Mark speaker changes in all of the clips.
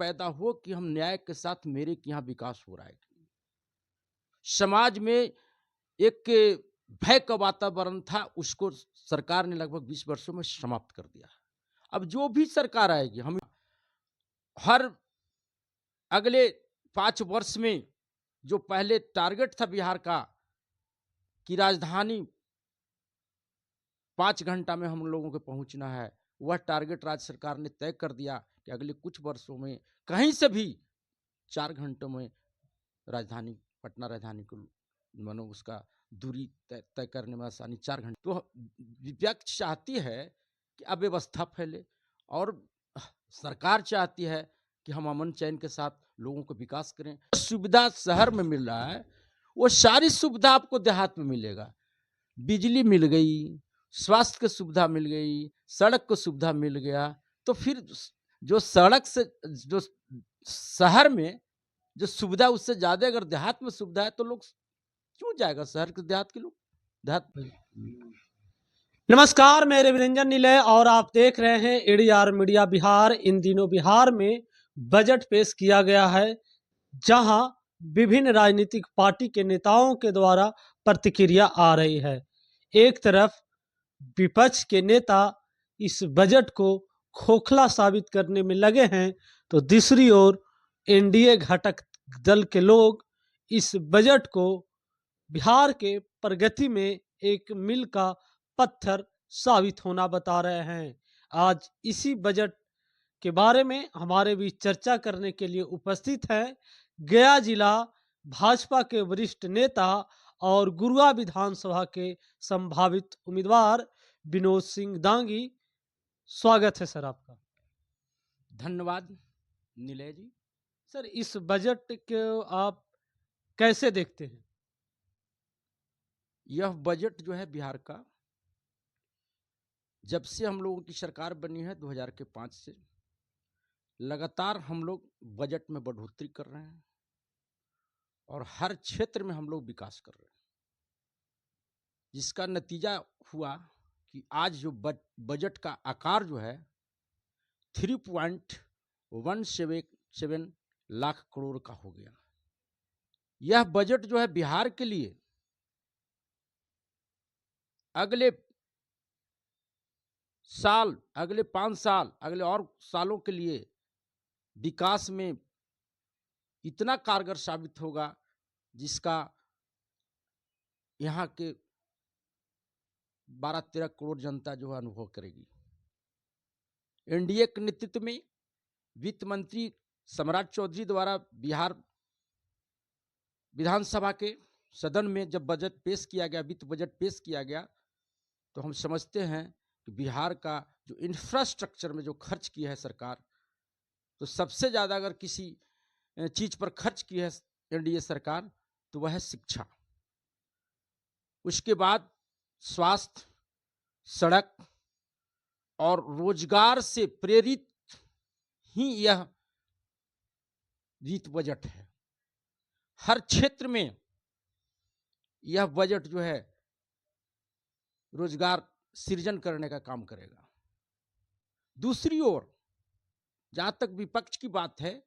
Speaker 1: पैदा हो कि हम न्याय के साथ मेरे के यहाँ विकास हो रहा है। समाज में एक भय का वातावरण था, उसको सरकार ने लगभग 20 वर्षों में समाप्त कर दिया। अब जो भी सरकार आएगी, हम हर अगले 5 वर्ष में जो पहले टारगेट था बिहार का कि राजधानी 5 घंटा में हम लोगों को पहुंचना है, वह टारगेट राज्य सरकार ने तय कर दिया कि अगले कुछ वर्षों में कहीं से भी 4 घंटों में राजधानी पटना राजधानी को मानो उसका दूरी तय करने में आसानी 4 घंटे। तो विपक्ष चाहती है कि अव्यवस्था फैले और सरकार चाहती है कि हम अमन चैन के साथ लोगों को विकास करें। सुविधा शहर में मिल रहा है, वो सारी सुविधा आपको देहात में मिलेगा। बिजली मिल गई, स्वास्थ्य की सुविधा मिल गई, सड़क को सुविधा मिल गया, तो फिर जो सड़क से जो शहर में जो सुविधा उससे ज्यादा अगर देहात में सुविधा है तो लोग क्यों जाएगा शहर के देहात के लोग देहात।
Speaker 2: नमस्कार, मैं रविरंजन निलय और आप देख रहे हैं एडीआर मीडिया बिहार। इन दिनों बिहार में बजट पेश किया गया है, जहां विभिन्न राजनीतिक पार्टी के नेताओं के द्वारा प्रतिक्रिया आ रही है। एक तरफ विपक्ष के नेता इस बजट को खोखला साबित करने में लगे हैं, तो दूसरी ओर एनडीए घटक दल के लोग इस बजट को बिहार के प्रगति में एक मील का पत्थर साबित होना बता रहे हैं। आज इसी बजट के बारे में हमारे बीच चर्चा करने के लिए उपस्थित हैं गया जिला भाजपा के वरिष्ठ नेता और गुरुआ विधानसभा के संभावित उम्मीदवार विनोद सिंह दांगी। स्वागत है सर आपका।
Speaker 1: धन्यवाद नीलय जी।
Speaker 2: सर, इस बजट को आप कैसे देखते हैं?
Speaker 1: यह बजट जो है बिहार का, जब से हम लोगों की सरकार बनी है 2005 से लगातार हम लोग बजट में बढ़ोतरी कर रहे हैं और हर क्षेत्र में हम लोग विकास कर रहे हैं, जिसका नतीजा हुआ कि आज जो बजट का आकार जो है 3.177 लाख करोड़ का हो गया। यह बजट जो है बिहार के लिए अगले साल, अगले 5 साल, अगले और सालों के लिए विकास में इतना कारगर साबित होगा जिसका यहाँ के 12-13 करोड़ जनता जो है अनुभव करेगी। एनडीए के नेतृत्व में वित्त मंत्री सम्राट चौधरी द्वारा बिहार विधानसभा के सदन में जब बजट पेश किया गया, वित्त बजट पेश किया गया, तो हम समझते हैं कि बिहार का जो इंफ्रास्ट्रक्चर में जो खर्च किया है सरकार, तो सबसे ज़्यादा अगर किसी चीज़ पर खर्च की है एनडीए सरकार तो वह है शिक्षा। उसके बाद स्वास्थ्य, सड़क और रोजगार से प्रेरित ही यह वित्त बजट है। हर क्षेत्र में यह बजट जो है रोजगार सृजन करने का काम करेगा। दूसरी ओर जहां तक विपक्ष की बात है,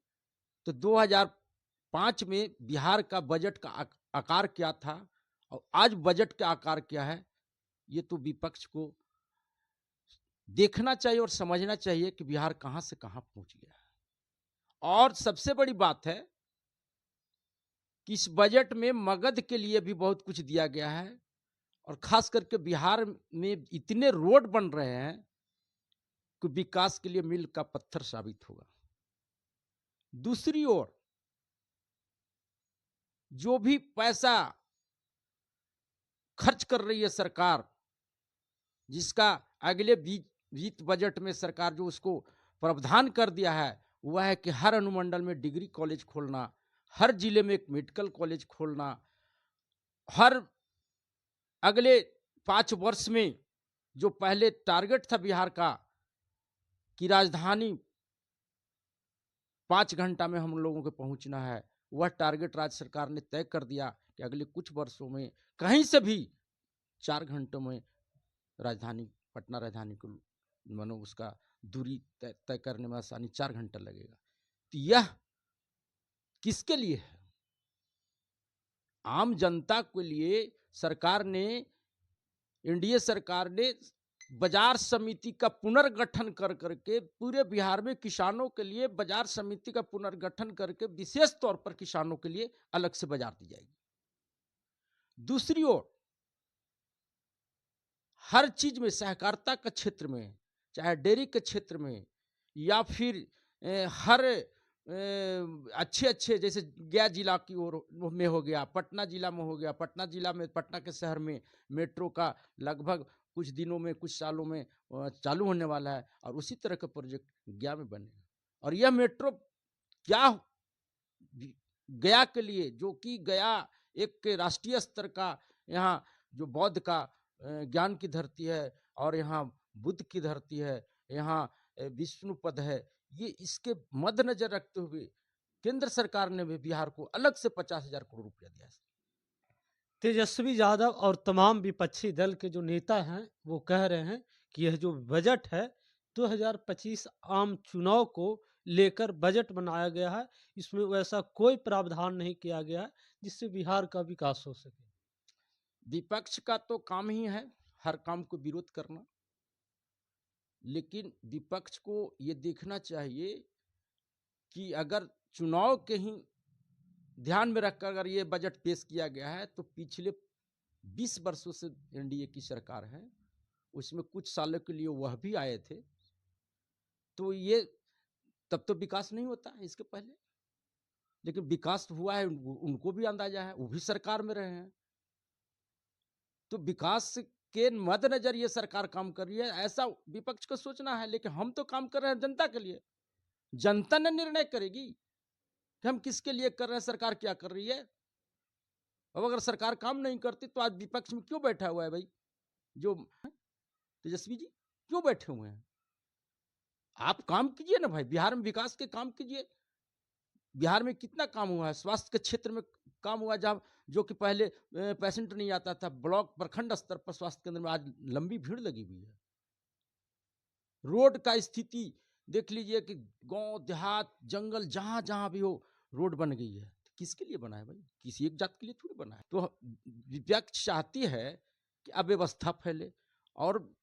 Speaker 1: तो 2005 में बिहार का बजट का आकार क्या था और आज बजट का आकार क्या है, ये तो विपक्ष को देखना चाहिए और समझना चाहिए कि बिहार कहां से कहां पहुंच गया है। और सबसे बड़ी बात है कि इस बजट में मगध के लिए भी बहुत कुछ दिया गया है और खास करके बिहार में इतने रोड बन रहे हैं कि विकास के लिए मील का पत्थर साबित होगा। दूसरी ओर जो भी पैसा खर्च कर रही है सरकार, जिसका अगले वित्त बजट में सरकार जो उसको प्रावधान कर दिया है, वह है कि हर अनुमंडल में डिग्री कॉलेज खोलना, हर जिले में एक मेडिकल कॉलेज खोलना, हर अगले 5 वर्ष में जो पहले टारगेट था बिहार का कि राजधानी 5 घंटा में हम लोगों को पहुंचना है, वह टारगेट राज्य सरकार ने तय कर दिया कि अगले कुछ वर्षों में कहीं से भी 4 घंटों में राजधानी पटना राजधानी को मानो उसका दूरी तय करने में आसानी 4 घंटा लगेगा। तो यह किसके लिए है? आम जनता के लिए सरकार ने, एनडीए सरकार ने बाजार समिति का पुनर्गठन कर करके पूरे बिहार में किसानों के लिए बाजार समिति का पुनर्गठन करके विशेष तौर पर किसानों के लिए अलग से बाजार दी जाएगी। दूसरी ओर हर चीज में, सहकारिता के क्षेत्र में, चाहे डेयरी के क्षेत्र में, या फिर हर अच्छे अच्छे, जैसे गया जिला की ओर में हो गया, पटना जिला में हो गया, पटना जिला में, पटना के शहर में मेट्रो का लगभग कुछ दिनों में, कुछ सालों में चालू होने वाला है, और उसी तरह का प्रोजेक्ट गया में बनेगा। और यह मेट्रो क्या गया के लिए, जो कि गया एक राष्ट्रीय स्तर का, यहाँ जो बौद्ध का ज्ञान की धरती है, और यहाँ बुद्ध की धरती है, यहाँ विष्णु पद है, ये इसके मद्देनजर रखते हुए केंद्र सरकार ने भी बिहार को अलग से 50,000 करोड़ रुपया दिया है।
Speaker 2: तेजस्वी यादव और तमाम विपक्षी दल के जो नेता हैं वो कह रहे हैं कि यह जो बजट है 2025 आम चुनाव को लेकर बजट बनाया गया है, इसमें वैसा कोई प्रावधान नहीं किया गया है जिससे बिहार का विकास हो सके।
Speaker 1: विपक्ष का तो काम ही है हर काम को विरोध करना, लेकिन विपक्ष को ये देखना चाहिए कि अगर चुनाव के ही ध्यान में रखकर अगर ये बजट पेश किया गया है, तो पिछले 20 वर्षों से एनडीए की सरकार है, उसमें कुछ सालों के लिए वह भी आए थे, तो ये तब तो विकास नहीं होता है इसके पहले, लेकिन विकास हुआ है, उनको भी अंदाजा है, वो भी सरकार में रहे हैं, तो विकास के मद्देनजर ये सरकार काम कर रही है, ऐसा विपक्ष को सोचना है। लेकिन हम तो काम कर रहे हैं जनता के लिए, जनता ने निर्णय करेगी कि हम किसके लिए कर रहे हैं, सरकार क्या कर रही है। अब अगर सरकार काम नहीं करती तो आज विपक्ष में क्यों बैठा हुआ है भाई, जो तेजस्वी जी क्यों बैठे हुए हैं? आप काम कीजिए ना भाई, बिहार में विकास के काम कीजिए। बिहार में कितना काम हुआ है, स्वास्थ्य के क्षेत्र में काम हुआ, जहाँ जो कि पहले पेशेंट नहीं आता था, ब्लॉक प्रखंड स्तर पर स्वास्थ्य केंद्र में आज लंबी भीड़ लगी हुई है। रोड का स्थिति देख लीजिए कि गांव देहात जंगल जहां जहां भी हो रोड बन गई है, तो किसके लिए बना है भाई? किसी एक जात के लिए थोड़ी बना है। तो विपक्ष चाहती है कि अव्यवस्था फैले, और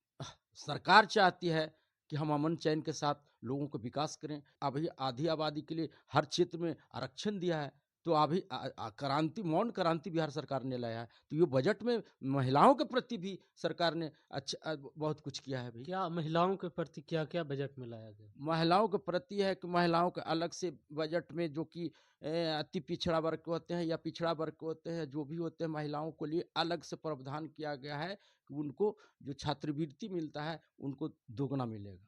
Speaker 1: सरकार चाहती है कि हम अमन चैन के साथ लोगों को विकास करें। अभी आधी आबादी के लिए हर क्षेत्र में आरक्षण दिया है, तो अभी क्रांति, मौन क्रांति बिहार सरकार ने लाया है। तो ये बजट में महिलाओं के प्रति भी सरकार ने अच्छा बहुत कुछ किया है भाई।
Speaker 2: क्या महिलाओं के प्रति क्या क्या बजट में लाया गया?
Speaker 1: महिलाओं के प्रति है कि महिलाओं के अलग से बजट में, जो कि अति पिछड़ा वर्ग के होते हैं या पिछड़ा वर्ग के होते हैं, जो भी होते हैं, महिलाओं के लिए अलग से प्रावधान किया गया है कि उनको जो छात्रवृत्ति मिलता है उनको दोगुना मिलेगा।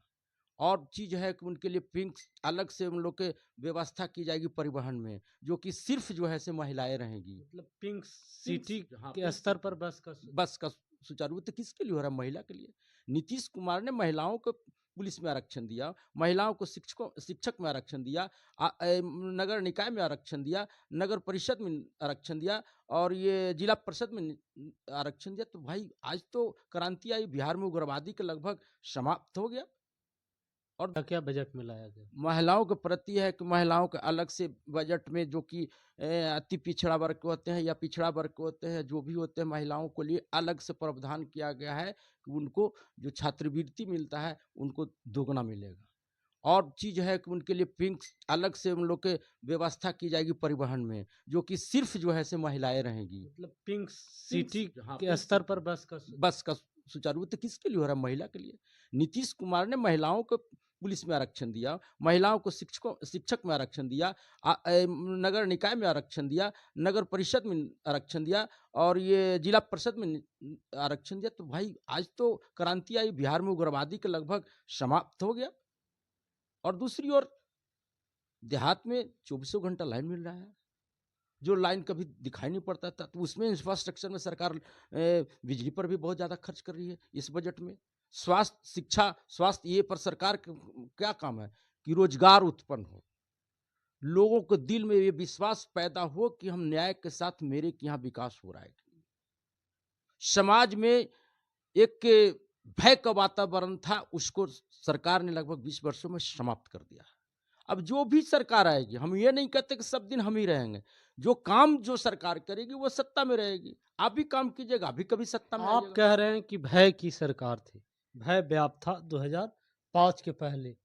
Speaker 1: और चीज़ है कि उनके लिए पिंक अलग से उन लोग के व्यवस्था की जाएगी परिवहन में, जो कि सिर्फ जो है से महिलाएं रहेंगी।
Speaker 2: मतलब पिंक सिटी
Speaker 1: हाँ,
Speaker 2: के
Speaker 1: पिंक
Speaker 2: स्तर
Speaker 1: सिटी।
Speaker 2: पर
Speaker 1: बस का सुचारू, तो किसके लिए हो रहा है? महिला के लिए। नीतीश कुमार ने महिलाओं को पुलिस में आरक्षण दिया, महिलाओं को शिक्षक में आरक्षण दिया, नगर निकाय में आरक्षण दिया, नगर परिषद में आरक्षण दिया, और ये जिला परिषद में आरक्षण दिया। तो भाई आज तो क्रांति आई, बिहार में उग्रवादी के लगभग समाप्त हो गया। और
Speaker 2: क्या क्या बजट में लाया गया?
Speaker 1: महिलाओं के प्रति है कि महिलाओं के अलग से बजट में, जो कि अति पिछड़ा वर्ग के होते हैं या पिछड़ा वर्ग के होते हैं, जो भी होते हैं, महिलाओं के लिए अलग से प्रावधान किया गया है कि उनको जो छात्रवृत्ति मिलता है उनको दोगुना मिलेगा। और चीज़ है कि उनके लिए पिंक अलग से उन लोग के व्यवस्था की जाएगी परिवहन में, जो कि सिर्फ जो है से महिलाएं रहेंगी।
Speaker 2: मतलब पिंक सिटी
Speaker 1: हाँ,
Speaker 2: के
Speaker 1: पिंक
Speaker 2: स्तर
Speaker 1: सिटी।
Speaker 2: पर
Speaker 1: बस का सुचारू, तो किसके लिए हो रहा है? महिला के लिए। नीतीश कुमार ने महिलाओं को पुलिस में आरक्षण दिया, महिलाओं को शिक्षक में आरक्षण दिया, नगर निकाय में आरक्षण दिया, नगर परिषद में आरक्षण दिया, और ये जिला परिषद में आरक्षण दिया। तो भाई आज तो क्रांति आई, बिहार में उग्रवादी के लगभग समाप्त हो गया। और दूसरी ओर देहात में 24 घंटा लाइन मिल रहा है, जो लाइन कभी दिखाई नहीं पड़ता था। तो उसमें इंफ्रास्ट्रक्चर में सरकार बिजली पर भी बहुत ज़्यादा खर्च कर रही है इस बजट में। स्वास्थ्य, शिक्षा, स्वास्थ्य, ये पर सरकार क्या काम है कि रोजगार उत्पन्न हो, लोगों के दिल में ये विश्वास पैदा हो कि हम न्याय के साथ, मेरे के यहाँ विकास हो रहा है। समाज में एक भय का वातावरण था, उसको सरकार ने लगभग 20 वर्षों में समाप्त कर दिया। अब जो भी सरकार आएगी, हम ये नहीं कहते कि सब दिन हम ही रहेंगे। जो काम जो सरकार करेगी वो सत्ता में रहेगी। आप भी काम कीजिएगा, आप भी कभी सत्ता में
Speaker 2: आप
Speaker 1: आइएगा।
Speaker 2: कह रहे हैं कि भय की सरकार थी, भय व्याप्त था 2005 के पहले।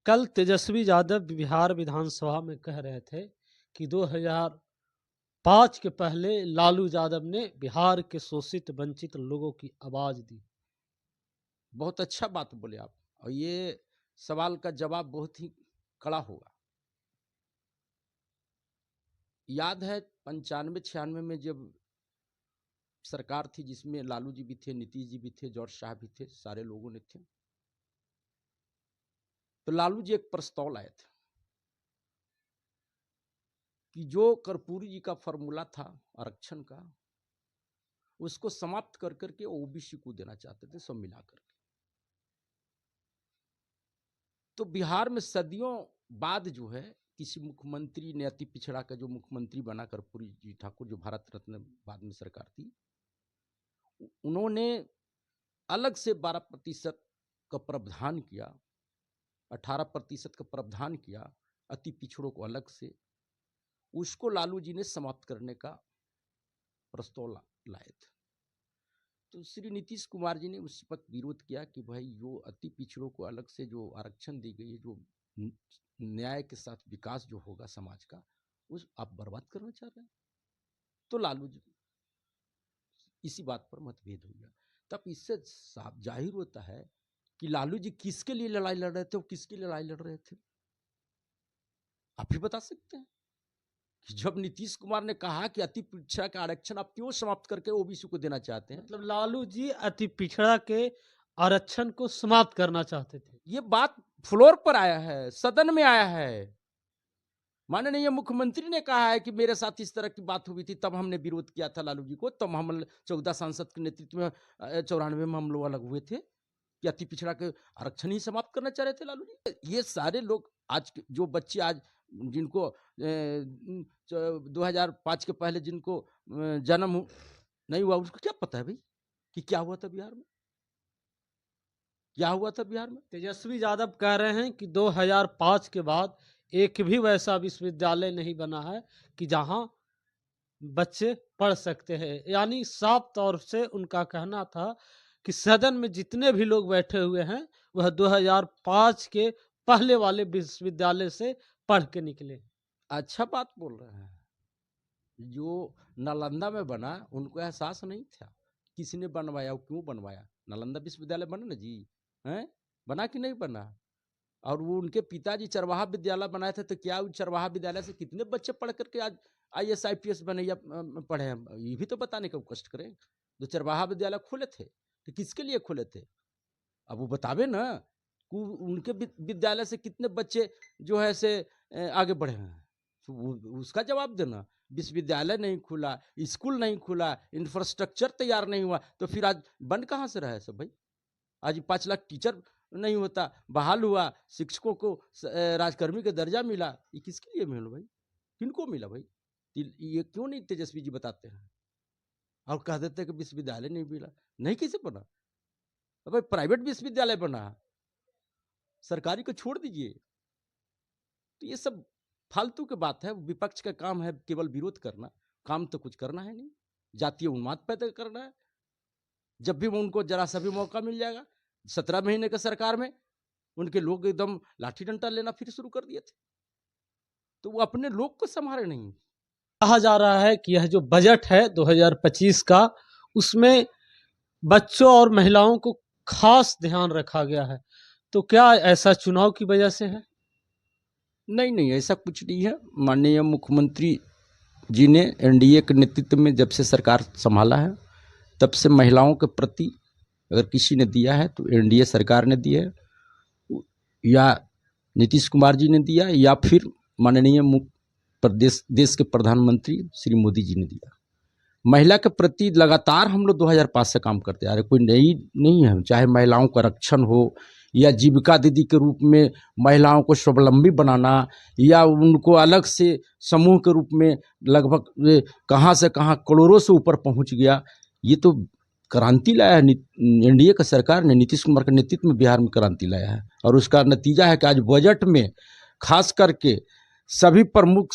Speaker 2: कल तेजस्वी यादव बिहार विधानसभा में कह रहे थे कि 2005 के पहले लालू यादव ने बिहार के शोषित वंचित लोगों की आवाज दी।
Speaker 1: बहुत अच्छा बात बोले आप, और ये सवाल का जवाब बहुत ही कड़ा होगा। याद है 95-96 में जब सरकार थी जिसमें लालू जी भी थे, नीतीश जी भी थे, जॉर्ज शाह भी थे, सारे लोगों ने थे, तो लालू जी एक प्रस्ताव लाए थे कि जो कर्पूरी जी का फॉर्मूला था आरक्षण का, उसको समाप्त कर करके ओबीसी को देना चाहते थे, सब मिला करके। तो बिहार में सदियों बाद जो है किसी मुख्यमंत्री ने, अति पिछड़ा का जो मुख्यमंत्री बना कर्पूरी जी ठाकुर, जो भारत रत्न बाद में सरकार थी, उन्होंने अलग से 12% का प्रावधान किया, 18% का प्रावधान किया अति पिछड़ों को अलग से। उसको लालू जी ने समाप्त करने का प्रस्ताव लाए थे। तो श्री नीतीश कुमार जी ने उस वक्त विरोध किया कि भाई जो अति पिछड़ों को अलग से जो आरक्षण दी गई है, जो न्याय के साथ विकास जो होगा समाज का, उस आप बर्बाद करना चाह रहे हैं। तो लालू जी इसी बात पर मतभेद हो गया। तब इससे साफ जाहिर होता है कि लालू जी किसके लिए लड़ाई लड़ रहे थे और किसकी लड़ाई लड़ रहे थे, आप भी बता सकते हैं। कि जब नीतीश कुमार ने कहा कि अति पिछड़ा का आरक्षण आप क्यों समाप्त करके ओबीसी को देना चाहते हैं,
Speaker 2: मतलब लालू जी अति पिछड़ा के आरक्षण को समाप्त करना चाहते थे।
Speaker 1: ये बात फ्लोर पर आया है, सदन में आया है। माननीय मुख्यमंत्री ने कहा है कि मेरे साथ इस तरह की बात हुई थी, तब हमने विरोध किया था लालू जी को, तब हम 14 सांसद के नेतृत्व में 94 में हम लोग अलग हुए थे कि अति पिछड़ा के आरक्षण ही समाप्त करना चाह रहे थे लालू जी। ये सारे लोग आज जो बच्चे आज जिनको 2005 के पहले जिनको जन्म नहीं हुआ, उसको क्या पता है भाई कि क्या हुआ था बिहार में, क्या हुआ था बिहार में।
Speaker 2: तेजस्वी यादव कह रहे हैं कि 2005 के बाद एक भी वैसा विश्वविद्यालय नहीं बना है कि जहां बच्चे पढ़ सकते हैं। यानी साफ तौर से उनका कहना था कि सदन में जितने भी लोग बैठे हुए हैं वह 2005 के पहले वाले विश्वविद्यालय से पढ़ के निकले।
Speaker 1: अच्छा बात बोल रहे हैं। जो नालंदा में बना उनको एहसास नहीं था किसने बनवाया और क्यों बनवाया। नालंदा विश्वविद्यालय बना ना जी, हैं बना कि नहीं बना। और वो उनके पिताजी चरवाहा विद्यालय बनाए थे, तो क्या उस चरवाहा विद्यालय से कितने बच्चे पढ़ करके आज IAS IPS बने या पढ़े हैं, ये भी तो बताने का कष्ट करें। जो चरवाहा विद्यालय खोले थे तो किसके लिए खोले थे, अब वो बतावे ना कि उनके विद्यालय से कितने बच्चे जो है से आगे बढ़े हैं, तो उसका जवाब देना। विश्वविद्यालय नहीं खुला, स्कूल नहीं खुला, इंफ्रास्ट्रक्चर तैयार नहीं हुआ, तो फिर आज बंद कहाँ से रहा है सब भाई। आज 5 लाख टीचर नहीं होता, बहाल हुआ, शिक्षकों को राजकर्मी का दर्जा मिला, ये किसके लिए मिला भाई, किनको मिला भाई। ये क्यों नहीं तेजस्वी जी बताते हैं और कह देते हैं कि विश्वविद्यालय नहीं मिला। नहीं किसे बना, भाई प्राइवेट विश्वविद्यालय बना, सरकारी को छोड़ दीजिए। तो ये सब फालतू की बात है। विपक्ष का काम है केवल विरोध करना, काम तो कुछ करना है नहीं, जातीय उन्माद पैदा करना है। जब भी उनको जरा सा भी मौका मिल जाएगा, 17 महीने के सरकार में उनके लोग एकदम लाठी डंडा लेना फिर शुरू कर दिए थे, तो वो अपने लोग को संभाले नहीं।
Speaker 2: कहा जा रहा है कि यह जो बजट है 2025 का, उसमें बच्चों और महिलाओं को खास ध्यान रखा गया है, तो क्या ऐसा चुनाव की वजह से है?
Speaker 1: नहीं नहीं, ऐसा कुछ नहीं है। माननीय मुख्यमंत्री जी ने NDA के नेतृत्व में जब से सरकार संभाला है, तब से महिलाओं के प्रति अगर किसी ने दिया है तो NDA सरकार ने दिया है, या नीतीश कुमार जी ने दिया, या फिर माननीय देश के प्रधानमंत्री श्री मोदी जी ने दिया। महिला के प्रति लगातार हम लोग 2005 से काम करते आ रहे, कोई नई नहीं है। चाहे महिलाओं का रक्षण हो, या जीविका दीदी के रूप में महिलाओं को स्वावलंबी बनाना, या उनको अलग से समूह के रूप में लगभग कहाँ से कहाँ करोड़ों से ऊपर पहुंच गया। ये तो क्रांति लाया है NDA का सरकार ने, नीतीश कुमार के नेतृत्व में बिहार में क्रांति लाया है। और उसका नतीजा है कि आज बजट में खास करके सभी प्रमुख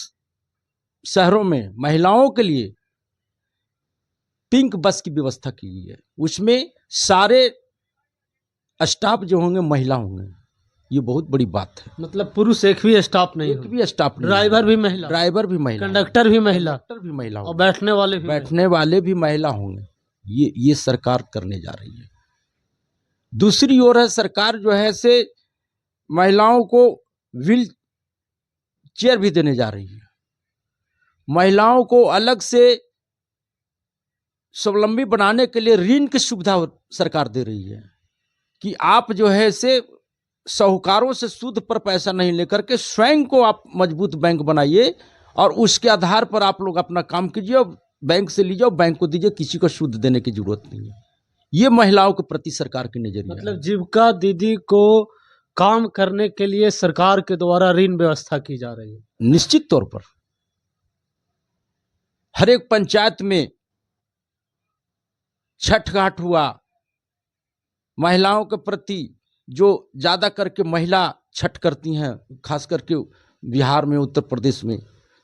Speaker 1: शहरों में महिलाओं के लिए पिंक बस की व्यवस्था की गई है। उसमें सारे स्टाफ जो होंगे महिला होंगे, ये बहुत बड़ी बात है।
Speaker 2: मतलब पुरुष एक भी स्टाफ नहीं
Speaker 1: एक
Speaker 2: हो,
Speaker 1: भी स्टाफ नहीं,
Speaker 2: ड्राइवर भी महिला,
Speaker 1: ड्राइवर भी महिला,
Speaker 2: कंडक्टर भी महिला,
Speaker 1: कंडक्टर भी महिला
Speaker 2: और
Speaker 1: होंगे,
Speaker 2: बैठने वाले भी
Speaker 1: बैठने वाले भी महिला होंगे। ये सरकार करने जा रही है। दूसरी ओर है सरकार जो है से महिलाओं को व्हील चेयर भी देने जा रही है। महिलाओं को अलग से स्वावलंबी बनाने के लिए ऋण की सुविधा सरकार दे रही है कि आप जो है से साहूकारों से सूद पर पैसा नहीं लेकर के स्वयं को आप मजबूत बैंक बनाइए और उसके आधार पर आप लोग अपना काम कीजिए और बैंक से लीजिए और बैंक को दीजिए, किसी को सूद देने की जरूरत नहीं है। ये महिलाओं के प्रति सरकार की नजरिया है।
Speaker 2: मतलब जीविका दीदी को काम करने के लिए सरकार के द्वारा ऋण व्यवस्था की जा रही है।
Speaker 1: निश्चित तौर पर हर एक पंचायत में छठ घाट हुआ, महिलाओं के प्रति जो ज्यादा करके महिला छठ करती हैं, खास करके बिहार में, उत्तर प्रदेश में,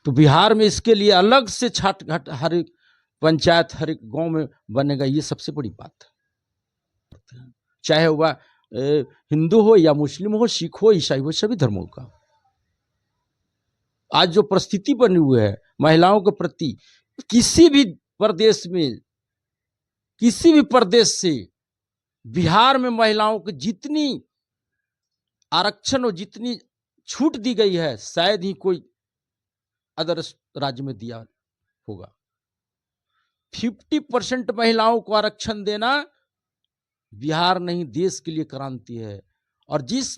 Speaker 1: तो बिहार में इसके लिए अलग से छठ घाट हर एक पंचायत, हर एक गांव में बनेगा। ये सबसे बड़ी बात है। चाहे वह हिंदू हो या मुस्लिम हो, सिख हो, ईसाई हो, सभी धर्मों का आज जो परिस्थिति बनी हुई है महिलाओं के प्रति, किसी भी प्रदेश में, किसी भी प्रदेश से बिहार में महिलाओं को जितनी आरक्षण और जितनी छूट दी गई है, शायद ही कोई अदर राज्य में दिया होगा। 50% महिलाओं को आरक्षण देना बिहार नहीं, देश के लिए क्रांति है। और जिस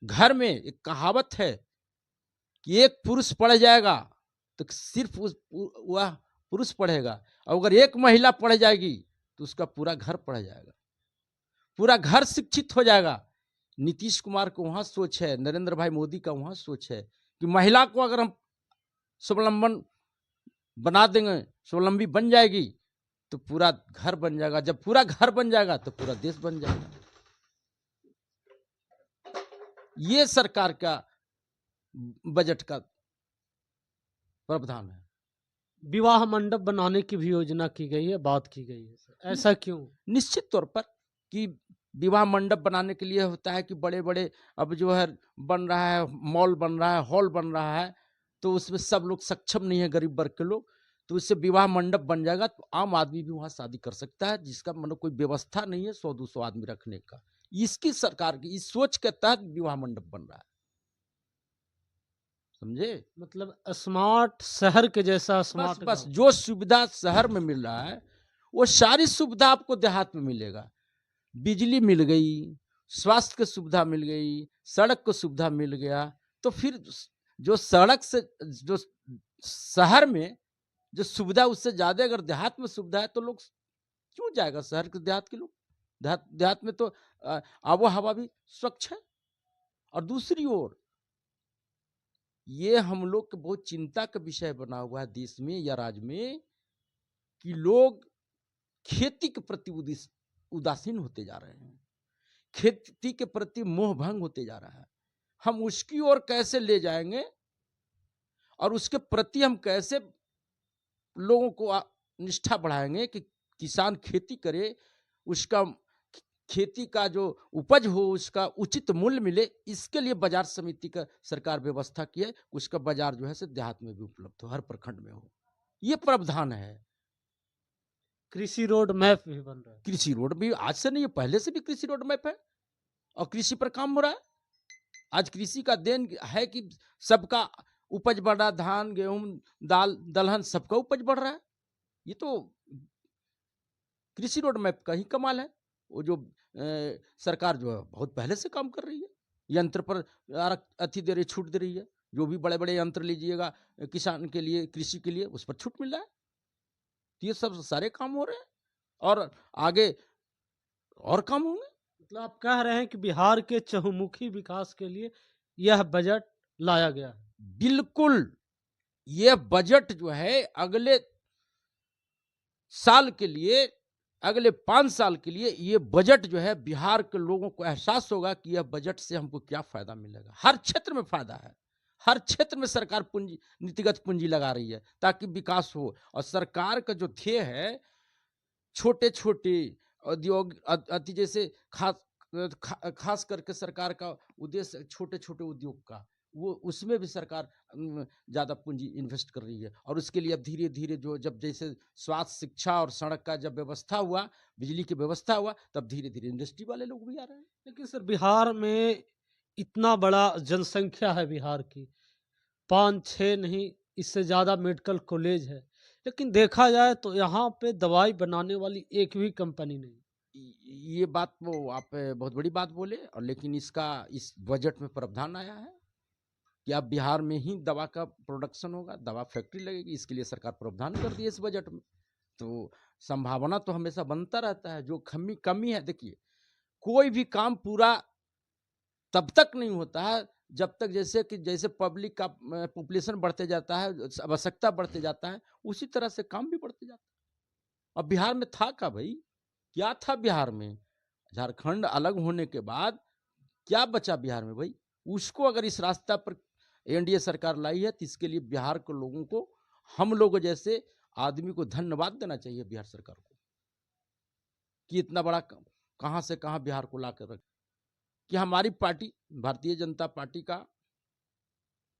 Speaker 1: घर में एक कहावत है कि एक पुरुष पढ़ जाएगा तो सिर्फ वह पुरुष पढ़ेगा, और अगर एक महिला पढ़ जाएगी तो उसका पूरा घर पढ़ जाएगा, पूरा घर शिक्षित हो जाएगा। नीतीश कुमार को वहां सोच है, नरेंद्र भाई मोदी का वहां सोच है कि महिला को अगर हम स्वावलंबन बना देंगे, स्वावलंबी बन जाएगी तो पूरा घर बन जाएगा। जब पूरा घर बन जाएगा तो पूरा देश बन जाएगा। ये सरकार का बजट का प्रावधान है।
Speaker 2: विवाह मंडप बनाने की भी योजना की गई है, बात की गई है सर, ऐसा क्यों?
Speaker 1: निश्चित तौर पर कि विवाह मंडप बनाने के लिए होता है कि बड़े बड़े अब जो है बन रहा है, मॉल बन रहा है, हॉल बन रहा है, तो उसमें सब लोग सक्षम नहीं है, गरीब वर्ग के लोग, तो उससे विवाह मंडप बन जाएगा तो आम आदमी भी वहां शादी कर सकता है, जिसका मतलब कोई व्यवस्था नहीं है 100-200 आदमी रखने का। इसकी सरकार की इस सोच के तहत विवाह मंडप बन रहा है, समझे?
Speaker 2: मतलब स्मार्ट शहर के जैसा
Speaker 1: बस
Speaker 2: स्मार्ट
Speaker 1: बस
Speaker 2: गाँव।
Speaker 1: जो सुविधा शहर में मिल रहा है वो सारी सुविधा आपको देहात में मिलेगा। बिजली मिल गई, स्वास्थ्य की सुविधा मिल गई, सड़क की सुविधा मिल गया, तो फिर जो सड़क से जो शहर में जो सुविधा उससे ज्यादा अगर देहात में सुविधा है तो लोग क्यों जाएगा शहर के, देहात के लोग? देहात में तो आबो हवा भी स्वच्छ है। और दूसरी ओर ये हम लोग के बहुत चिंता का विषय बना हुआ है देश में या राज्य में कि लोग खेती के प्रति उदासीन होते जा रहे हैं, खेती के प्रति मोह भंग होते जा रहा है। हम उसकी ओर कैसे ले जाएंगे और उसके प्रति हम कैसे लोगों को निष्ठा बढ़ाएंगे कि किसान खेती करे, उसका खेती का जो उपज हो उसका उचित मूल्य मिले, इसके लिए बाजार समिति का सरकार व्यवस्था की है, उसका बाजार जो है से देहात में भी उपलब्ध हो, हर प्रखंड में हो। ये प्रावधान है।
Speaker 2: कृषि रोड मैप भी बन रहा है।
Speaker 1: कृषि रोड भी आज से नहीं है, पहले से भी कृषि रोड मैप है और कृषि पर काम हो रहा है। आज कृषि का देन है कि सबका उपज बढ़ रहा, धान, गेहूं, दाल, दलहन, सबका उपज बढ़ रहा है। ये तो कृषि रोड मैप का ही कमाल है। वो जो सरकार जो है बहुत पहले से काम कर रही है, यंत्र पर अति दे रही, छूट दे रही है। जो भी बड़े बड़े यंत्र लीजिएगा किसान के लिए, कृषि के लिए, उस पर छूट मिल रहा है। ये सब सारे काम हो रहे हैं और आगे और काम होंगे।
Speaker 2: मतलब आप कह रहे हैं कि बिहार के चहुमुखी विकास के लिए यह बजट लाया गया है।
Speaker 1: बिल्कुल, यह बजट जो है अगले साल के लिए, अगले 5 साल के लिए, ये बजट जो है बिहार के लोगों को एहसास होगा कि यह बजट से हमको क्या फायदा मिलेगा। हर क्षेत्र में फायदा है, हर क्षेत्र में सरकार पूंजी, नीतिगत पूंजी लगा रही है ताकि विकास हो। और सरकार का जो ध्येय है, छोटे-छोटे उद्योग अति जैसे खास करके सरकार का उद्देश्य छोटे-छोटे उद्योग का, वो उसमें भी सरकार ज़्यादा पूंजी इन्वेस्ट कर रही है। और उसके लिए अब धीरे-धीरे जो जब जैसे स्वास्थ्य, शिक्षा और सड़क का जब व्यवस्था हुआ, बिजली की व्यवस्था हुआ, तब धीरे-धीरे इंडस्ट्री वाले लोग भी आ रहे हैं।
Speaker 2: लेकिन सर बिहार में इतना बड़ा जनसंख्या है बिहार की, 5-6 नहीं इससे ज़्यादा मेडिकल कॉलेज है। लेकिन देखा जाए तो यहाँ पे दवाई बनाने वाली एक भी कंपनी नहीं।
Speaker 1: ये बात वो आप बहुत बड़ी बात बोले। और लेकिन इसका इस बजट में प्रावधान आया है कि अब बिहार में ही दवा का प्रोडक्शन होगा, दवा फैक्ट्री लगेगी। इसके लिए सरकार प्रावधान कर दी है इस बजट में। तो संभावना तो हमेशा बनता रहता है। जो कमी है, देखिए, कोई भी काम पूरा तब तक नहीं होता है जब तक जैसे पब्लिक का पॉपुलेशन बढ़ते जाता है, आवश्यकता बढ़ते जाता है, उसी तरह से काम भी बढ़ते जाता है। अब बिहार में था क्या भाई? क्या था बिहार में? झारखंड अलग होने के बाद क्या बचा बिहार में भाई? उसको अगर इस रास्ता पर एनडीए सरकार लाई है, तो इसके लिए बिहार के लोगों को, हम लोग जैसे आदमी को धन्यवाद देना चाहिए बिहार सरकार को कि इतना बड़ा कहाँ से कहाँ बिहार को ला कर रख, कि हमारी पार्टी भारतीय जनता पार्टी का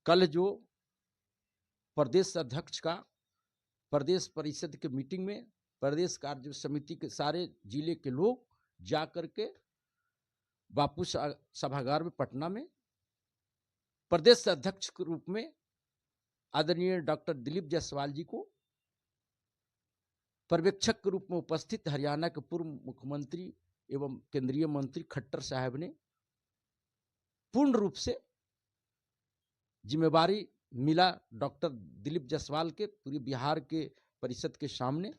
Speaker 1: कल जो प्रदेश अध्यक्ष का प्रदेश परिषद के मीटिंग में प्रदेश कार्य समिति के सारे जिले के लोग जा करके बापू सभागार में पटना में प्रदेश अध्यक्ष के रूप में आदरणीय डॉक्टर दिलीप जायसवाल जी को पर्यवेक्षक के रूप में उपस्थित हरियाणा के पूर्व मुख्यमंत्री एवं केंद्रीय मंत्री खट्टर साहब ने पूर्ण रूप से जिम्मेवारी मिला डॉक्टर दिलीप जायसवाल के पूरे बिहार के परिषद के सामने।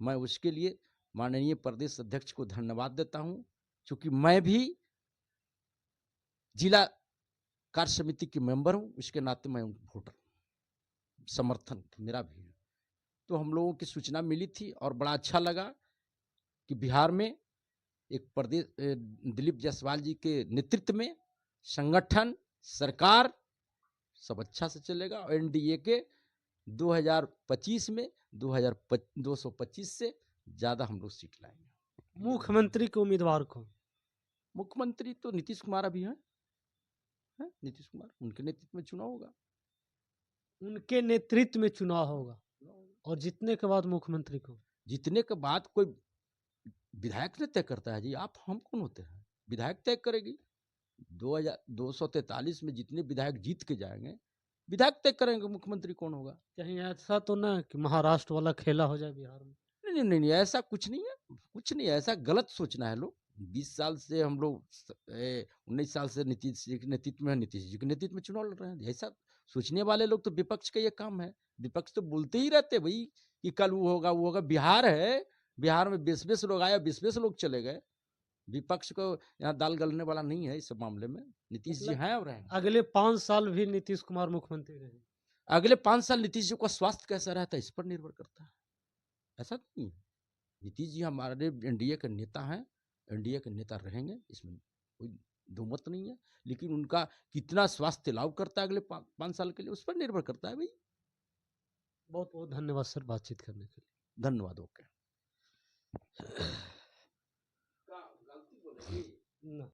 Speaker 1: मैं उसके लिए माननीय प्रदेश अध्यक्ष को धन्यवाद देता हूं, क्योंकि मैं भी जिला कार्य समिति के मेंबर हूं, उसके नाते मैं वोटर समर्थन मेरा भी है। तो हम लोगों की सूचना मिली थी और बड़ा अच्छा लगा कि बिहार में एक प्रदेश दिलीप जायसवाल जी के नेतृत्व में संगठन, सरकार सब अच्छा से चलेगा। और एनडीए के 2025 में 225 से ज्यादा हम लोग सीट लाएंगे।
Speaker 2: मुख्यमंत्री के उम्मीदवार को
Speaker 1: मुख्यमंत्री तो नीतीश कुमार अभी हैं, नीतीश कुमार, उनके नेतृत्व में चुनाव होगा।
Speaker 2: उनके नेतृत्व में चुनाव होगा और जीतने के बाद मुख्यमंत्री को,
Speaker 1: जीतने के बाद कोई विधायक ने तय करता है जी, आप हम कौन होते हैं? विधायक तय करेगी। 2243 में जितने विधायक जीत के जाएंगे, विधायक तय करेंगे मुख्यमंत्री कौन होगा।
Speaker 2: कहीं ऐसा तो ना कि महाराष्ट्र वाला खेला हो जाए बिहार में?
Speaker 1: नहीं नहीं नहीं, ऐसा कुछ नहीं है, कुछ नहीं है, ऐसा गलत सोचना है लोग। 20 साल से हम लोग 19 साल से नीतीश जी के नेतृत्व में, नीतीश जी के नेतृत्व में चुनाव लड़ रहे हैं। ऐसा सोचने वाले लोग तो विपक्ष का ये काम है। विपक्ष तो बोलते ही रहते भाई कि कल वो होगा वो होगा। बिहार है, बिहार में 20-20 लोग आए, 20-20 लोग चले गए। विपक्ष को यहाँ दाल गलने वाला नहीं है इस मामले में। नीतीश जी
Speaker 2: मतलब
Speaker 1: हैं और रहेंगे।
Speaker 2: अगले 5 साल भी नीतीश कुमार मुख्यमंत्री रहे?
Speaker 1: अगले 5 साल नीतीश जी का स्वास्थ्य कैसा रहता है इस पर निर्भर करता है, ऐसा नहीं है। नीतीश जी हमारे एनडीए के नेता हैं, एनडीए के नेता रहेंगे, इसमें कोई दो मत नहीं है। लेकिन उनका कितना स्वास्थ्य लाभ करता है अगले 5 साल के लिए, उस पर निर्भर करता है भाई।
Speaker 2: बहुत बहुत धन्यवाद सर बातचीत करने के लिए।
Speaker 1: धन्यवाद। ओके।
Speaker 2: ना